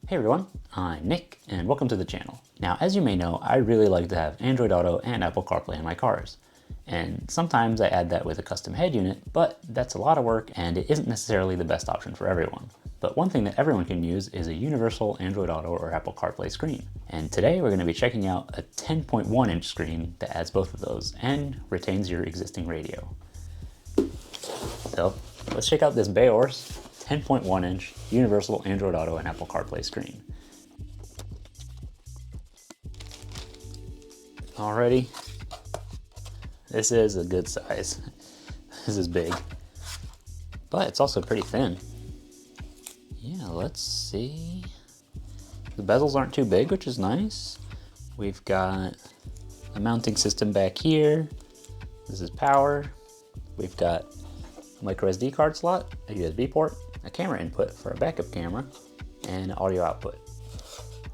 Hey everyone, I'm Nick and welcome to the channel. Now, as you may know, I really like to have Android Auto and Apple CarPlay in my cars. And sometimes I add that with a custom head unit, but that's a lot of work and it isn't necessarily the best option for everyone. But one thing that everyone can use is a universal Android Auto or Apple CarPlay screen. And today we're going to be checking out a 10.1 inch screen that adds both of those and retains your existing radio. So let's check out this BAORCE 10.1 inch universal Android Auto and Apple CarPlay screen. Alrighty, this is a good size. This is big, but it's also pretty thin. Yeah, let's see. The bezels aren't too big, which is nice. We've got a mounting system back here. This is power. We've got a micro SD card slot, a USB port, a camera input for a backup camera, and audio output.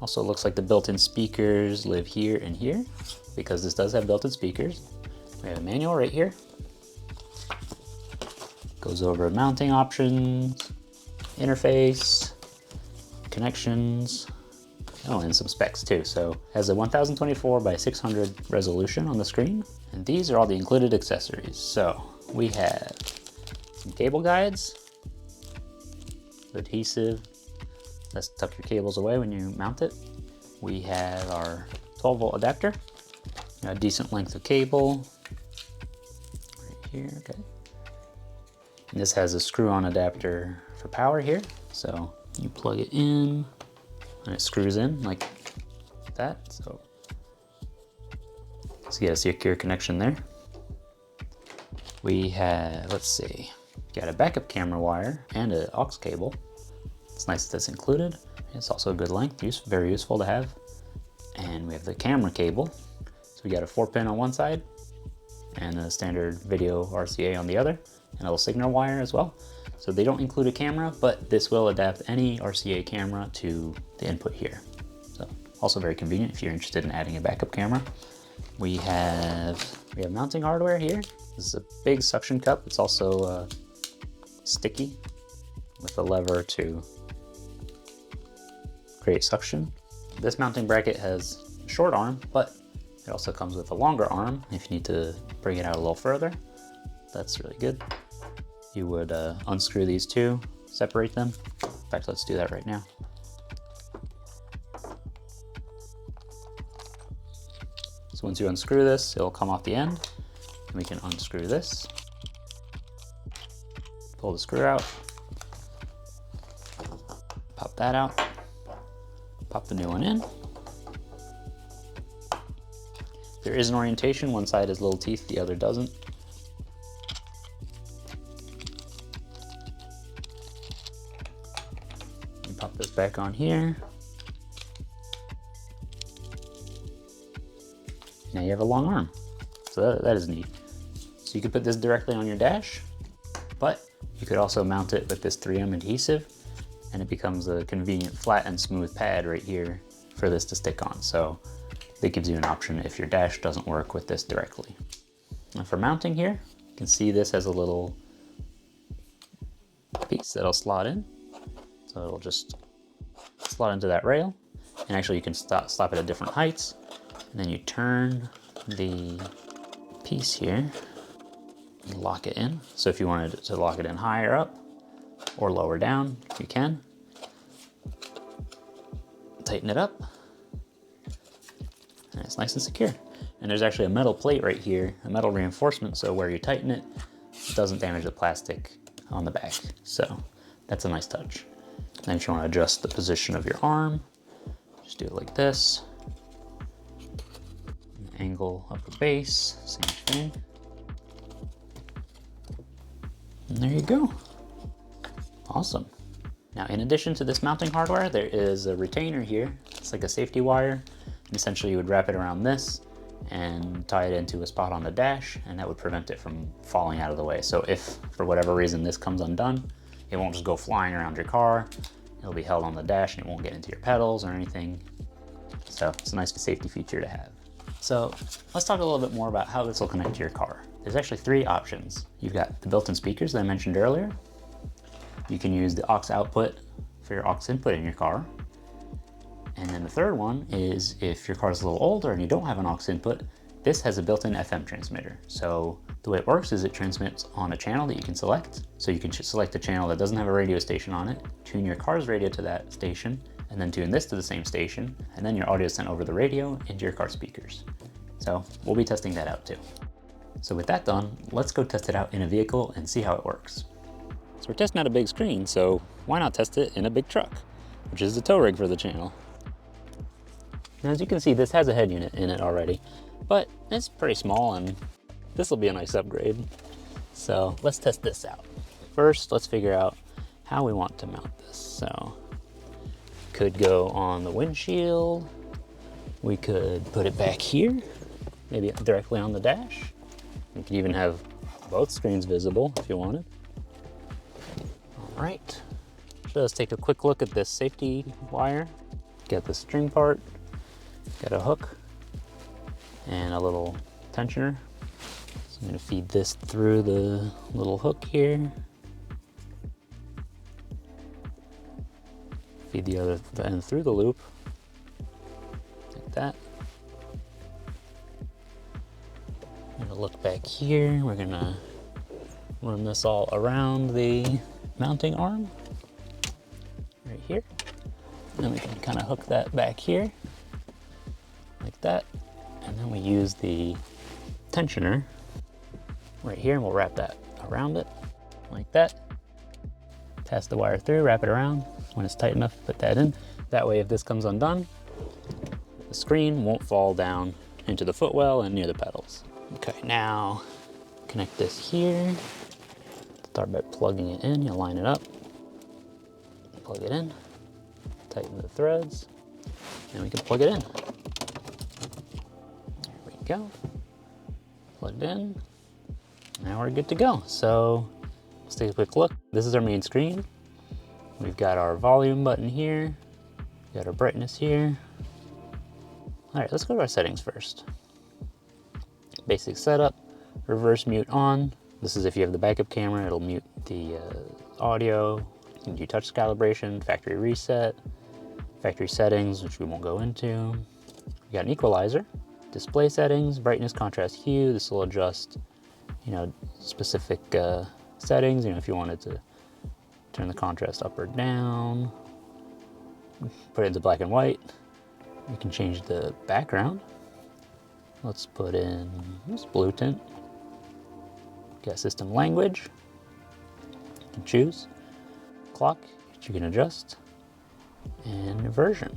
Also looks like the built-in speakers live here and here, because this does have built-in speakers. We have a manual right here. Goes over mounting options, interface, connections, oh, and some specs too. So has a 1024 by 600 resolution on the screen. And these are all the included accessories. So we have some cable guides, adhesive, let's tuck your cables away when you mount it. We have our 12-volt adapter, a decent length of cable, right here, okay. And this has a screw-on adapter for power here. So you plug it in and it screws in like that. So you get a secure connection there. We have, let's see, got a backup camera wire and an aux cable. It's nice that that's included. It's also a good length, very useful to have. And we have the camera cable. So we got a 4-pin on one side and a standard video RCA on the other, and a little signal wire as well. So they don't include a camera, but this will adapt any RCA camera to the input here. So also very convenient if you're interested in adding a backup camera. We have mounting hardware here. This is a big suction cup. It's also sticky with a lever to create suction. This mounting bracket has a short arm, but it also comes with a longer arm if you need to bring it out a little further. That's really good. You would unscrew these two, separate them. In fact, let's do that right now. So once you unscrew this, it'll come off the end. And we can unscrew this. Pull the screw out. Pop that out. Pop the new one in. There is an orientation. One side has little teeth, the other doesn't. You pop this back on here. Now you have a long arm. So that is neat. So you could put this directly on your dash, but you could also mount it with this 3M adhesive, and it becomes a convenient flat and smooth pad right here for this to stick on. So that gives you an option if your dash doesn't work with this directly. And for mounting here, you can see this has a little piece that'll slot in. So it'll just slot into that rail. And actually you can stop it at different heights. And then you turn the piece here and lock it in. So if you wanted to lock it in higher up or lower down, you can. Tighten it up. And it's nice and secure. And there's actually a metal plate right here, a metal reinforcement, so where you tighten it, it doesn't damage the plastic on the back. So that's a nice touch. Then if you want to adjust the position of your arm, just do it like this. Angle of the base, same thing. And there you go. Awesome. Now, in addition to this mounting hardware, there is a retainer here. It's like a safety wire. And essentially you would wrap it around this and tie it into a spot on the dash, and that would prevent it from falling out of the way. So if for whatever reason this comes undone, it won't just go flying around your car. It'll be held on the dash and it won't get into your pedals or anything. So it's a nice safety feature to have. So let's talk a little bit more about how this will connect to your car. There's actually 3 options. You've got the built-in speakers that I mentioned earlier. You can use the aux output for your aux input in your car. And then the third one is if your car is a little older and you don't have an aux input, this has a built-in FM transmitter. So the way it works is it transmits on a channel that you can select. So you can select a channel that doesn't have a radio station on it, tune your car's radio to that station, and then tune this to the same station, and then your audio is sent over the radio into your car speakers. So we'll be testing that out too. So with that done, let's go test it out in a vehicle and see how it works. So we're testing out a big screen, so why not test it in a big truck, which is the tow rig for the channel. Now, as you can see, this has a head unit in it already, but it's pretty small and this will be a nice upgrade. So let's test this out. First, let's figure out how we want to mount this. So could go on the windshield. We could put it back here, maybe directly on the dash. You could even have both screens visible if you wanted. All right, so let's take a quick look at this safety wire. Got the string part, got a hook, and a little tensioner. So I'm gonna feed this through the little hook here. Feed the other end through the loop, like that. I'm gonna look back here. We're gonna run this all around the mounting arm, right here. And then we can kind of hook that back here, like that. And then we use the tensioner right here, and we'll wrap that around it, like that. Pass the wire through, wrap it around. When it's tight enough, put that in. That way, if this comes undone, the screen won't fall down into the footwell and near the pedals. Okay, now connect this here. Start by plugging it in. You line it up, plug it in, tighten the threads, and we can plug it in. There we go. Plugged in. Now we're good to go. So let's take a quick look. This is our main screen. We've got our volume button here. We've got our brightness here. All right, let's go to our settings first. Basic setup, reverse mute on. This is if you have the backup camera, it'll mute the audio. You can do touch calibration, factory reset, factory settings, which we won't go into. We got an equalizer, display settings, brightness, contrast, hue. This will adjust, specific settings. If you wanted to turn the contrast up or down, put it into black and white. You can change the background. Let's put in this blue tint. Got system language. You can choose. Clock, which you can adjust. And version.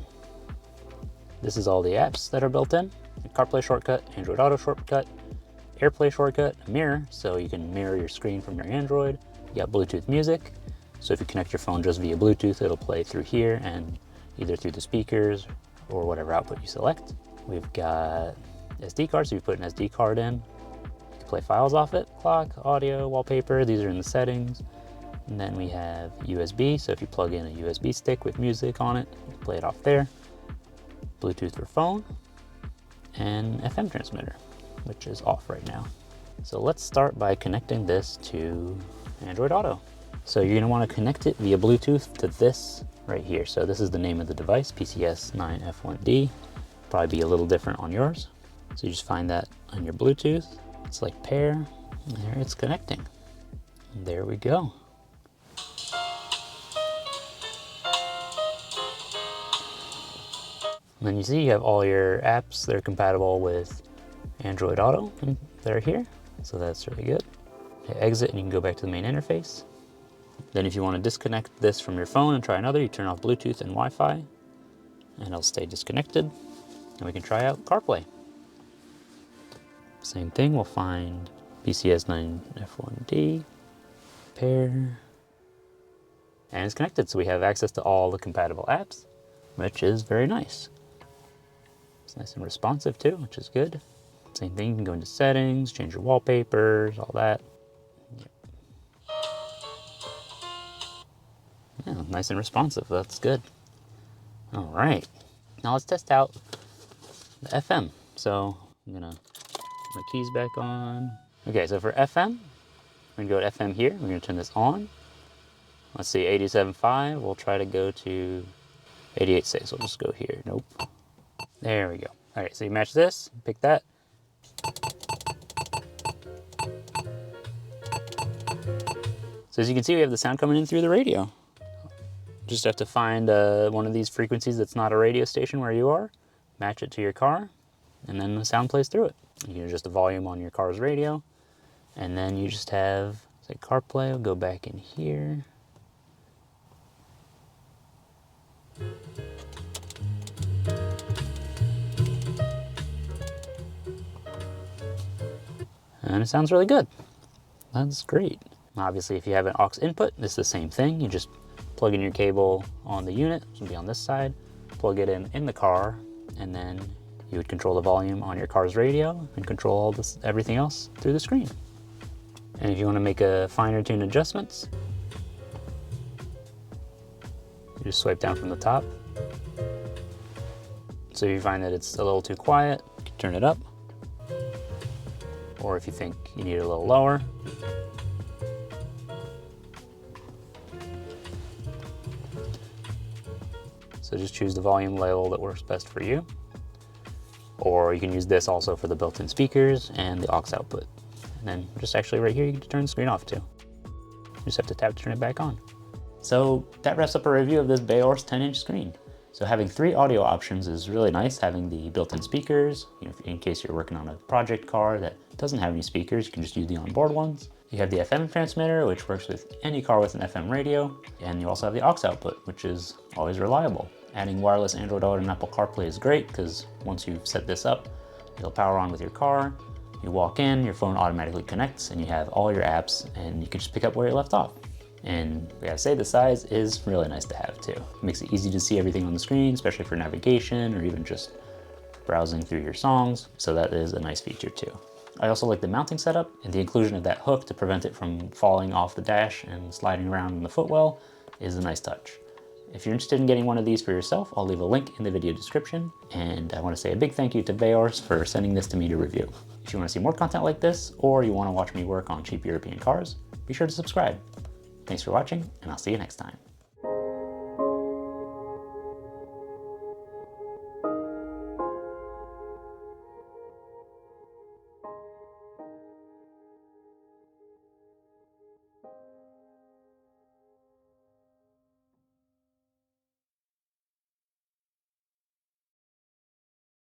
This is all the apps that are built in. CarPlay shortcut, Android Auto shortcut, AirPlay shortcut, a mirror, so you can mirror your screen from your Android. You got Bluetooth music. So if you connect your phone just via Bluetooth, it'll play through here and either through the speakers or whatever output you select. We've got SD card, so you put an SD card in. You can play files off it, clock, audio, wallpaper, these are in the settings. And then we have USB, so if you plug in a USB stick with music on it, you can play it off there. Bluetooth for phone, and FM transmitter, which is off right now. So let's start by connecting this to Android Auto. So you're gonna wanna connect it via Bluetooth to this right here. So this is the name of the device, PCS9F1D. Probably be a little different on yours. So you just find that on your Bluetooth. It's like pair, and there it's connecting. And there we go. And then you see you have all your apps that are compatible with Android Auto, and they're here. So that's really good. Hit exit and you can go back to the main interface. Then if you want to disconnect this from your phone and try another, you turn off Bluetooth and Wi-Fi, and it'll stay disconnected. And we can try out CarPlay. Same thing, we'll find PCS9F1D, pair, and it's connected. So we have access to all the compatible apps, which is very nice. It's nice and responsive too, which is good. Same thing, you can go into settings, change your wallpapers, all that. Yeah, nice and responsive, that's good. All right, now let's test out the FM. So I'm gonna put my keys back on. Okay, so for FM, we're gonna go to FM here. We're gonna turn this on. Let's see, 87.5, we'll try to go to 88 says, so we'll just go here. Nope. There we go. All right, so you match this, pick that. So as you can see, we have the sound coming in through the radio. Just have to find one of these frequencies that's not a radio station where you are, match it to your car, and then the sound plays through it. You can adjust the volume on your car's radio, and then you just have, say, CarPlay. I'll go back in here. And it sounds really good. That's great. Obviously, if you have an aux input, it's the same thing. You just plug in your cable on the unit, which will be on this side, plug it in the car, and then you would control the volume on your car's radio and control all this, everything else through the screen. And if you want to make a finer tune adjustments, you just swipe down from the top. So if you find that it's a little too quiet, you can turn it up. Or if you think you need it a little lower, so just choose the volume level that works best for you. Or you can use this also for the built-in speakers and the aux output. And then just actually right here, you can turn the screen off too. You just have to tap to turn it back on. So that wraps up a review of this BAORCE 10-inch screen. So having 3 audio options is really nice. Having the built-in speakers, in case you're working on a project car that doesn't have any speakers, you can just use the onboard ones. You have the FM transmitter, which works with any car with an FM radio. And you also have the aux output, which is always reliable. Adding wireless Android Auto and Apple CarPlay is great because once you've set this up, it'll power on with your car. You walk in, your phone automatically connects, and you have all your apps, and you can just pick up where you left off. And we gotta say, the size is really nice to have too. It makes it easy to see everything on the screen, especially for navigation or even just browsing through your songs. So that is a nice feature too. I also like the mounting setup and the inclusion of that hook to prevent it from falling off the dash and sliding around in the footwell is a nice touch. If you're interested in getting one of these for yourself, I'll leave a link in the video description. And I want to say a big thank you to BAORCE for sending this to me to review. If you want to see more content like this, or you want to watch me work on cheap European cars, be sure to subscribe. Thanks for watching, and I'll see you next time.